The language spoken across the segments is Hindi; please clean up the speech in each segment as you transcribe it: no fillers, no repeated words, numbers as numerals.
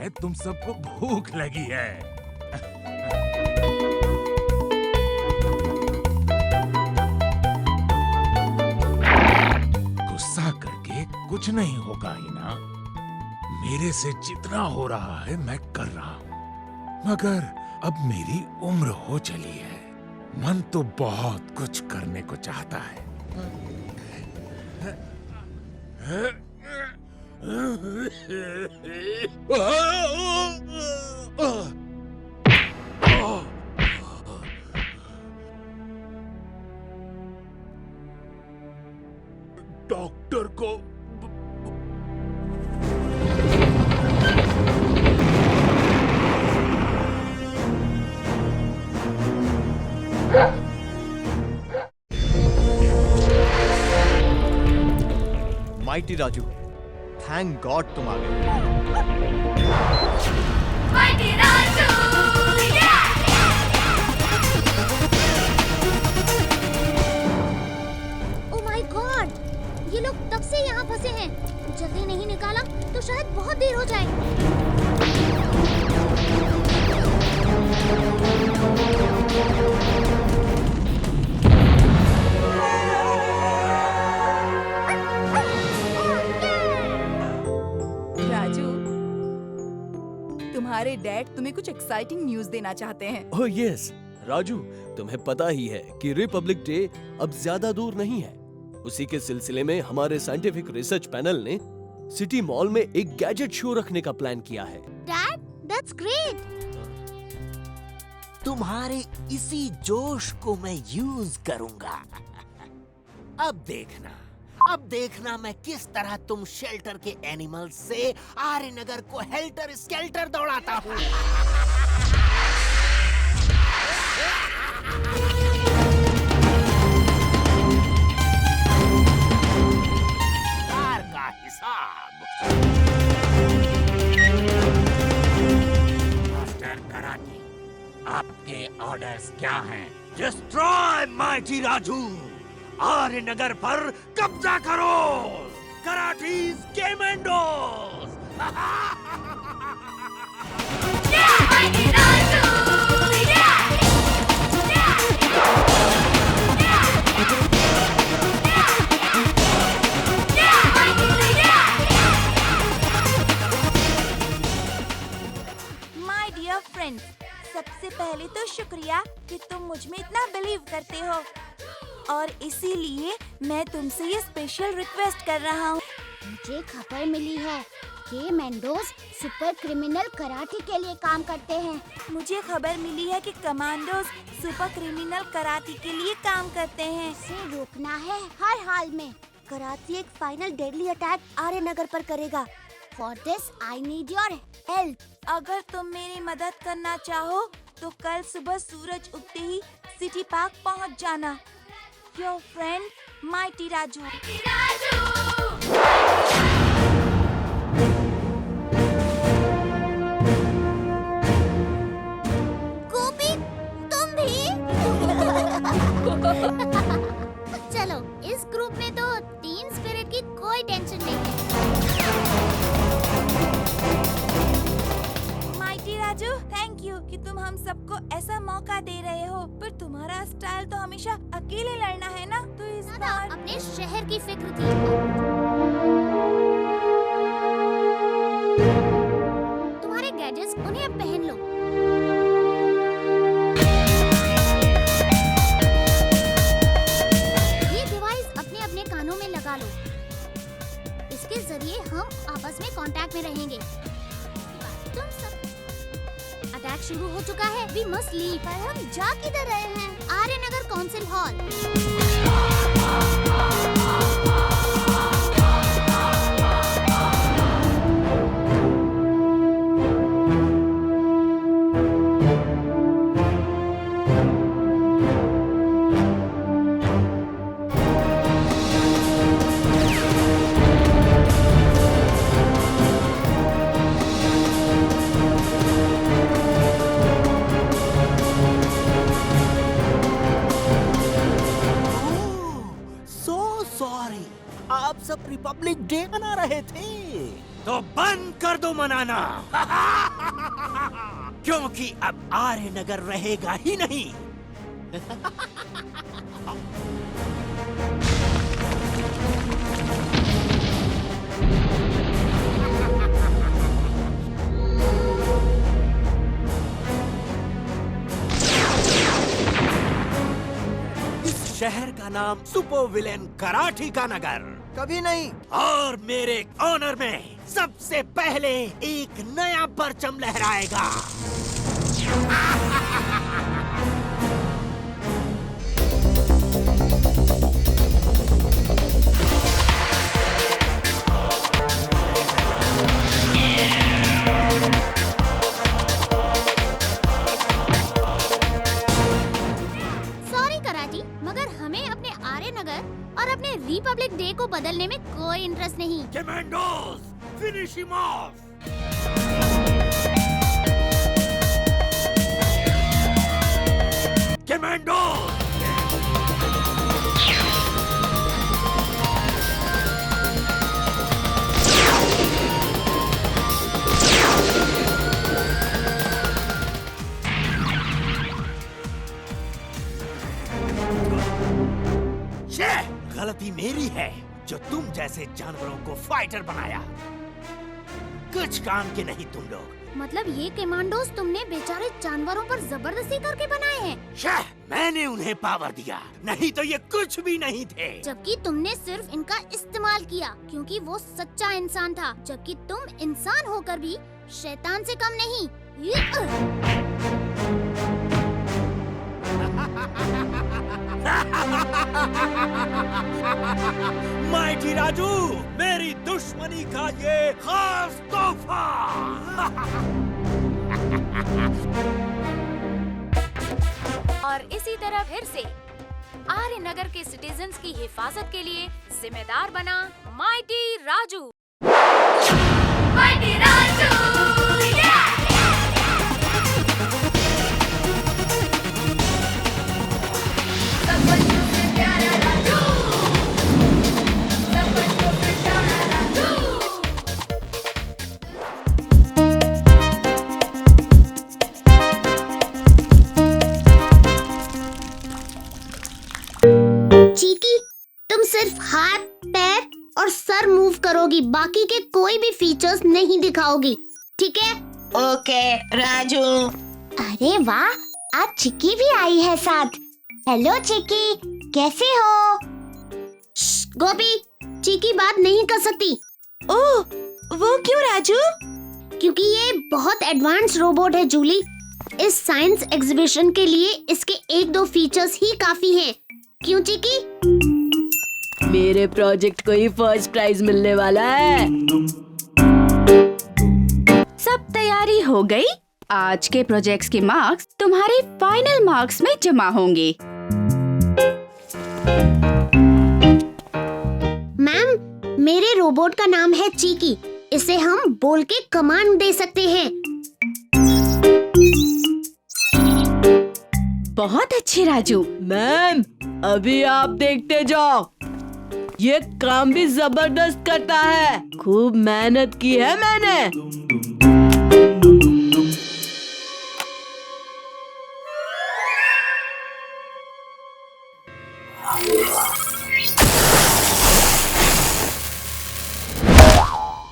है तुम सबको भूख लगी है। गुस्सा करके कुछ नहीं होगा ही ना। मेरे से जितना हो रहा है मैं कर रहा हूँ, मगर अब मेरी उम्र हो चली है। मन तो बहुत कुछ करने को चाहता है। डॉक्टर को माइटी राजू, थैंक गॉड तुम आ गए। Mighty Raju, oh my God, ये लोग तब से यहाँ फंसे हैं। जल्दी नहीं निकाला तो शायद बहुत देर हो जाए। राजू, तुम्हारे डैड तुम्हें कुछ एक्साइटिंग न्यूज देना चाहते हैं। ओह यस राजू, तुम्हें पता ही है कि रिपब्लिक डे अब ज्यादा दूर नहीं है। उसी के सिलसिले में हमारे साइंटिफिक रिसर्च पैनल ने सिटी मॉल में एक गैजेट शो रखने का प्लान किया है। Dad, that's great. तुम्हारे इसी जोश को मैं यूज करूंगा। अब देखना मैं किस तरह तुम शेल्टर के एनिमल्स से आर्यनगर को हेल्टर स्केल्टर दौड़ाता हूँ। कार का हिसाब। मास्टर कराटे, आपके ऑर्डर्स क्या हैं? डिस्ट्रॉय माइटी राजू, आर्यनगर पर कब्जा करो। कराटीज केमेंडोस। Mighty Raju, my dear friends, सबसे पहले तो शुक्रिया कि तुम मुझ में इतना बिलीव करते हो, और इसीलिए मैं तुमसे ये स्पेशल रिक्वेस्ट कर रहा हूँ। मुझे खबर मिली है कि मेंडोज सुपर क्रिमिनल कराटे के लिए काम करते हैं। मुझे खबर मिली है कि कमांडोज सुपर क्रिमिनल कराटे के लिए काम करते हैं। इसे रोकना है हर हाल में। कराटे एक फाइनल डेडली अटैक आर्यनगर पर करेगा। For this I need your help. अगर तुम मेरी मदद करना चाहो तो कल सुबह सूरज उगते ही सिटी पार्क पहुंच जाना। Your friend mighty Raju. Gopi, तुम भी? चलो, इस ग्रुप में तो टीम स्पिरिट की कोई टेंशन नहीं है। माइटी राजू, थैंक यू कि तुम हम सबको ऐसा मौका दे रहे हो, पर तुम्हारा स्टाइल तो हमेशा अकेले लड़ना है ना, तो इस बार अपने शहर की फिक्र थी। तुम्हारे गैजेट्स उन्हें अब पहन लो। ये डिवाइस अपने अपने कानों में लगा लो। इसके जरिए हम आपस में कांटेक्ट में रहेंगे। तुम सब अटैक शुरू हो चुका है। We must leave. पर हम जा किधर रहे हैं? Aryanagar council hall. आप सब रिपब्लिक डे मना रहे थे, तो बंद कर दो मनाना। क्योंकि अब आर्य नगर रहेगा ही नहीं। शहर का नाम सुपर विलेन कराठी का नगर कभी नहीं। और मेरे ऑनर में सबसे पहले एक नया परचम लहराएगा। सॉरी कराची, मगर हमें अपने आर्य नगर और अपने रिपब्लिक डे को बदलने में कोई इंटरेस्ट नहीं। Commandos, finish him of. Commandos, गलती मेरी है जो तुम जैसे जानवरों को फाइटर बनाया। कुछ काम के नहीं तुम लोग। मतलब ये कमांडोज तुमने बेचारे जानवरों पर जबरदस्ती करके बनाए हैं? मैंने उन्हें पावर दिया, नहीं तो ये कुछ भी नहीं थे। जबकि तुमने सिर्फ इनका इस्तेमाल किया क्योंकि वो सच्चा इंसान था, जबकि तुम इंसान होकर भी शैतान से कम नहीं। माइटी राजू, मेरी दुश्मनी का ये खास तोहफा। और इसी तरह फिर से आर्य नगर के सिटीजन्स की हिफाजत के लिए जिम्मेदार बना माइटी राजू। माइटी राजू, सब बच्चों से प्यारा राजू, सब बच्चों से प्यारा राजू। चीकी, तुम सिर्फ हाथ, पैर और सर मूव करोगी, बाकी के कोई भी फीचर्स नहीं दिखाओगी, ठीक है? ओके राजू। अरे वाह, आज चिक्की भी आई है साथ। हेलो चिक्की, कैसे हो? गोपी, चिक्की बात नहीं कर सकती। ओह, वो क्यों राजू? क्योंकि ये बहुत एडवांस रोबोट है जूली। इस साइंस एग्जीबिशन के लिए इसके 1-2 फीचर्स ही काफी हैं। क्यों चिक्की? मेरे प्रोजेक्ट को ही फर्स्ट प्राइज मिलने वाला है। सब तैयारी हो गई? आज के प्रोजेक्ट्स के मार्क्स तुम्हारे फाइनल मार्क्स में जमा होंगे। मैम, मेरे रोबोट का नाम है चीकी। इसे हम बोल के कमांड दे सकते हैं। बहुत अच्छे राजू। मैम, अभी आप देखते जाओ, ये काम भी जबरदस्त करता है। खूब मेहनत की है मैंने।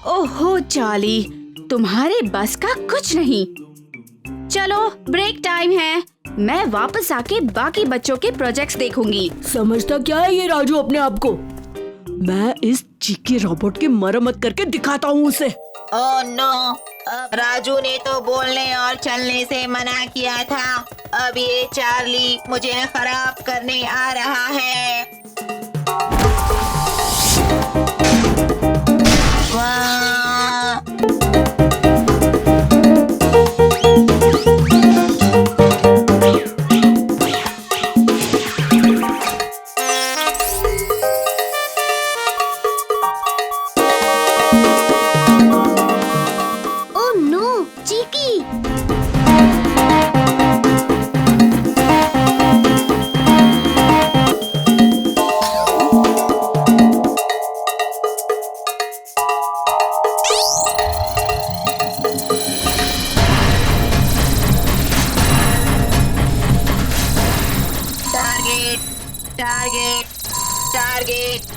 ओहो चार्ली, तुम्हारे बस का कुछ नहीं। चलो ब्रेक टाइम है। मैं वापस आके बाकी बच्चों के प्रोजेक्ट्स देखूंगी। समझता क्या है ये राजू अपने आप को? मैं इस चिक्की रोबोट की मरम्मत करके दिखाता हूँ उसे। ओह नो, राजू ने तो बोलने और चलने से मना किया था। अब ये चार्ली मुझे खराब करने आ रहा है। वाह! Oh no, Chiki! Target target.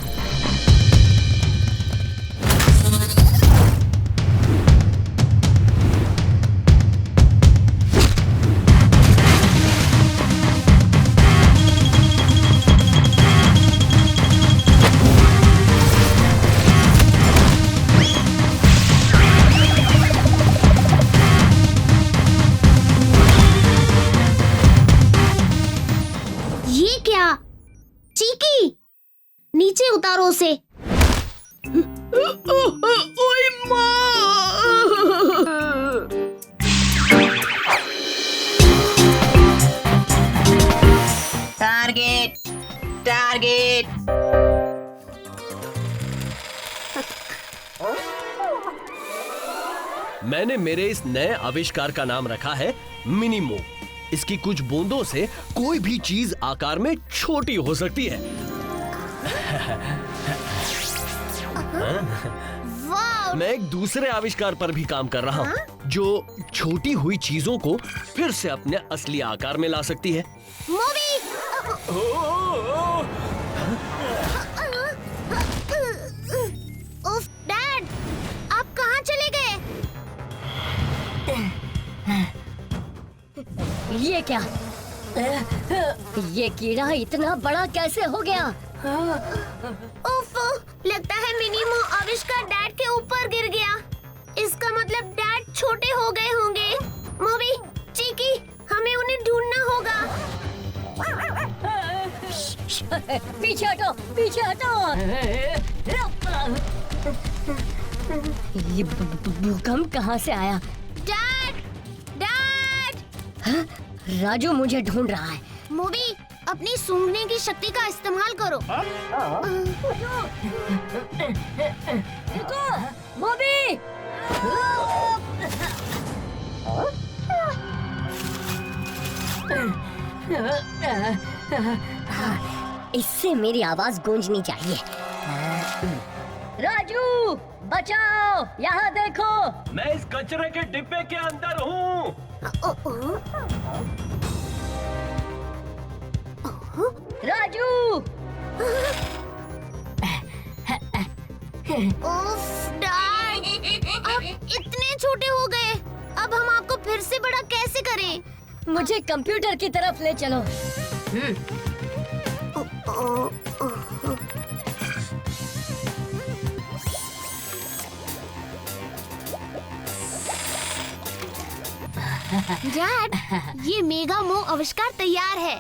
ये क्या? चीकी, नीचे उतारो उसे। ओए माँ! Target target. मैंने मेरे इस नए आविष्कार का नाम रखा है मिनी मो। इसकी कुछ बूंदों से कोई भी चीज आकार में छोटी हो सकती है। वाह! मैं एक दूसरे आविष्कार पर भी काम कर रहा हूँ जो छोटी हुई चीजों को फिर से अपने असली आकार में ला सकती है। मूवी! उफ, डैड, आप कहाँ चले गए? ये क्या? ये कीड़ा इतना बड़ा कैसे हो गया? उफ, लगता है मिनीमो आविष्कार डैड के ऊपर गिर गया। इसका मतलब डैड छोटे हो गए होंगे। मूवी, चीकी, हमें उन्हें ढूंढना होगा। पीछे हटो, पीछे हटो। ये भूकंप कहाँ से आया? Dad, dad! राजू मुझे ढूंढ रहा है। मूवी, अपनी सूंघने की शक्ति का इस्तेमाल करो। रुको, मोबी! इससे मेरी आवाज गूंजनी चाहिए। राजू, बचाओ! यहाँ देखो। मैं इस कचरे के डिब्बे के अंदर हूँ। राजू! उफ, डैड, आप इतने छोटे हो गए। अब हम आपको फिर से बड़ा कैसे करें? मुझे कंप्यूटर की तरफ ले चलो। डैड, ये मेगा मो आविष्कार तैयार है।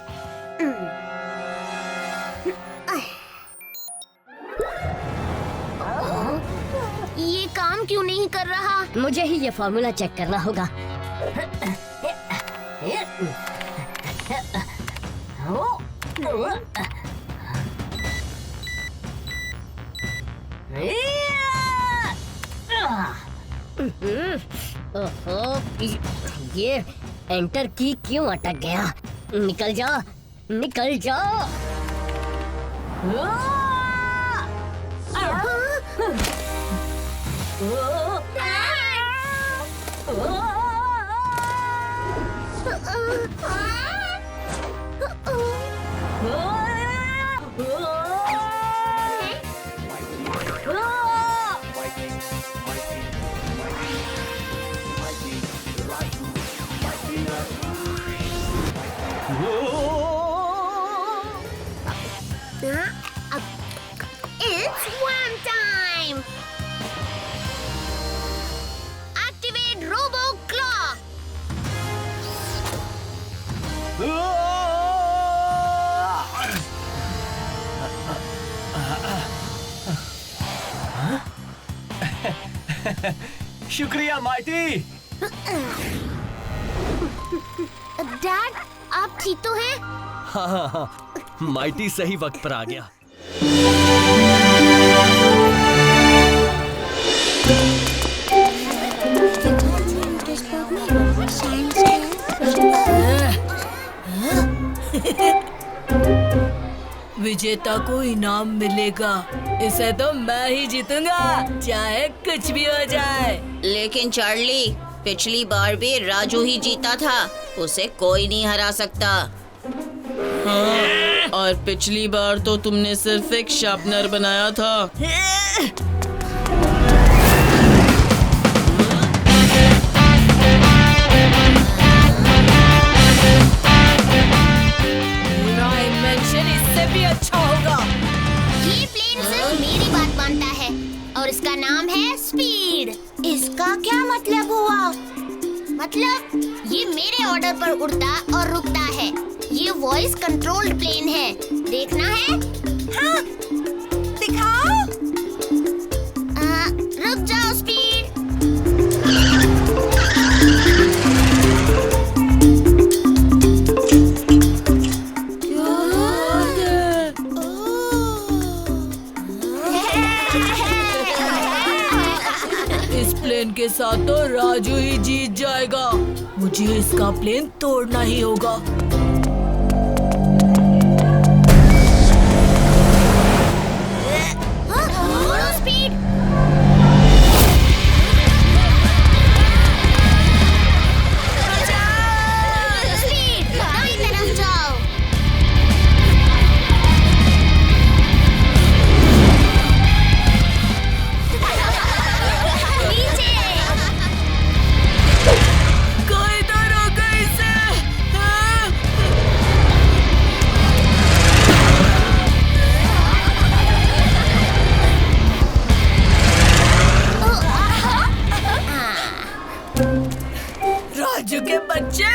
ये काम क्यों नहीं कर रहा? मुझे ही ये फॉर्मूला चेक करना होगा। ओहो, ये एंटर की क्यों अटक गया? निकल जा, निकल जा। It's one time. Activate Robo Claw. शुक्रिया माइटी। डैड, आप ठीक तो हैं? हाँ, माइटी सही वक्त पर आ गया। विजेता को इनाम मिलेगा। इसे तो मैं ही जीतूंगा, चाहे कुछ भी हो जाए। लेकिन चार्ली, पिछली बार भी राजू ही जीता था, उसे कोई नहीं हरा सकता। हाँ। और पिछली बार तो तुमने सिर्फ एक शार्पनर बनाया था। मेरा इन्वेंशन इससे भी अच्छा होगा। ये प्लेन सिर्फ मेरी बात मानता है और इसका नाम है स्पीड। इसका क्या मतलब हुआ? मतलब ये मेरे ऑर्डर पर उड़ता और रुकता है। ये वॉइस कंट्रोल्ड प्लेन है। देखना है? हाँ, दिखाओ। रुक जाओ स्पीड। इस प्लेन के साथ तो राजू ही जीत जाएगा। मुझे इसका प्लेन तोड़ना ही होगा। स्पीड। स्पीड, दाईं तरफ जाओ। नीचे। कोई तो रोको इसे। राजू के बच्चे।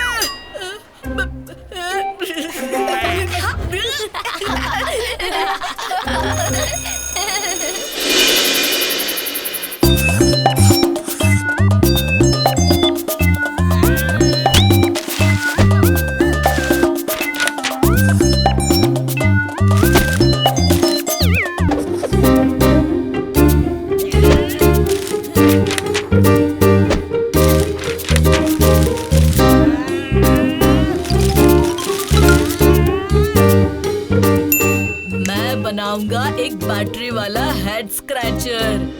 मैं बनाऊंगा एक बैटरी वाला हेड स्क्रैचर।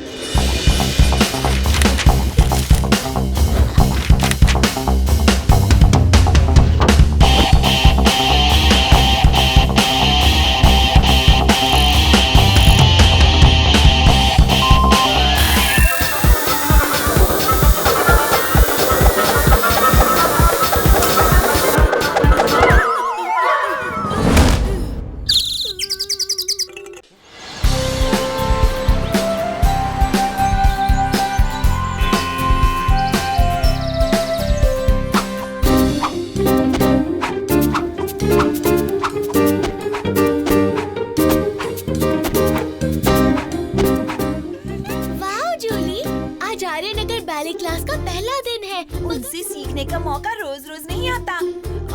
बैले क्लास का पहला दिन है। उनसे सीखने का मौका रोज रोज नहीं आता।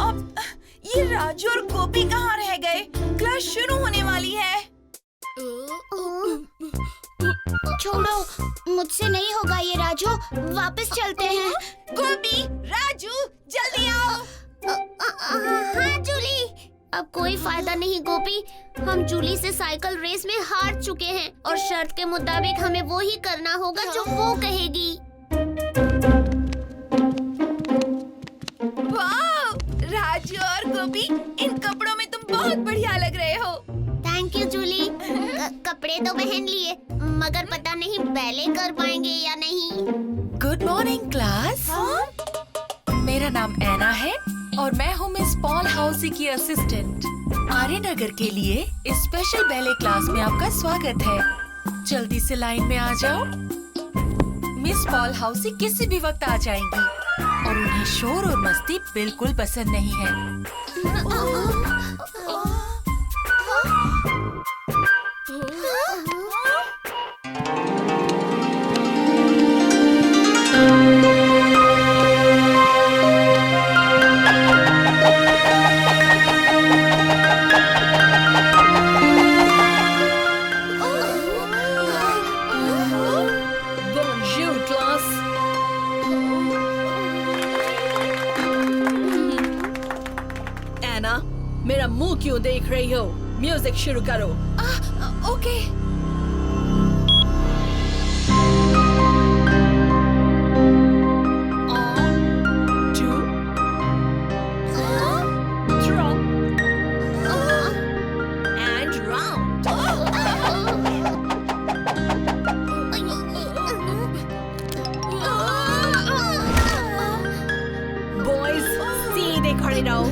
अब ये राजू और गोपी कहाँ रह गए? क्लास शुरू होने वाली है। छोड़ो, मुझसे नहीं होगा ये राजू। वापस चलते हैं। गोपी, राजू, जल्दी आओ। हाँ जूली। अब कोई फायदा नहीं गोपी, हम जूली से साइकिल रेस में हार चुके हैं और शर्त के मुताबिक हमें वो ही करना होगा जो वो कहेगी। वाह, राजू और गोपी, इन कपड़ों में तुम बहुत बढ़िया लग रहे हो। Thank you Julie. कपड़े तो पहन लिए, मगर पता नहीं बैले कर पाएंगे या नहीं। Good morning class. मेरा नाम ऐना है और मैं हूँ मिस पॉल हाउसी की असिस्टेंट। आर्यनगर के लिए इस स्पेशल बैले क्लास में आपका स्वागत है। जल्दी से लाइन में आ जाओ। मिस पॉल हाउसी किसी भी वक्त आ जाएंगी और उन्हें शोर और मस्ती बिल्कुल पसंद नहीं है। मेरा मुंह क्यों देख रही हो? म्यूजिक शुरू करो। ओके। खड़े रहो।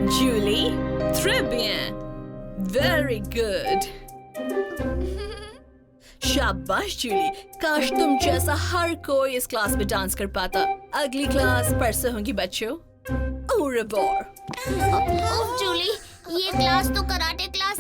Jully, très bien, very good। शाबाश जूली, काश तुम जैसा हर कोई इस क्लास में डांस कर पाता। अगली क्लास परसों होगी बच्चों। Au revoir। ओह जूली, ये क्लास तो कराटे क्लास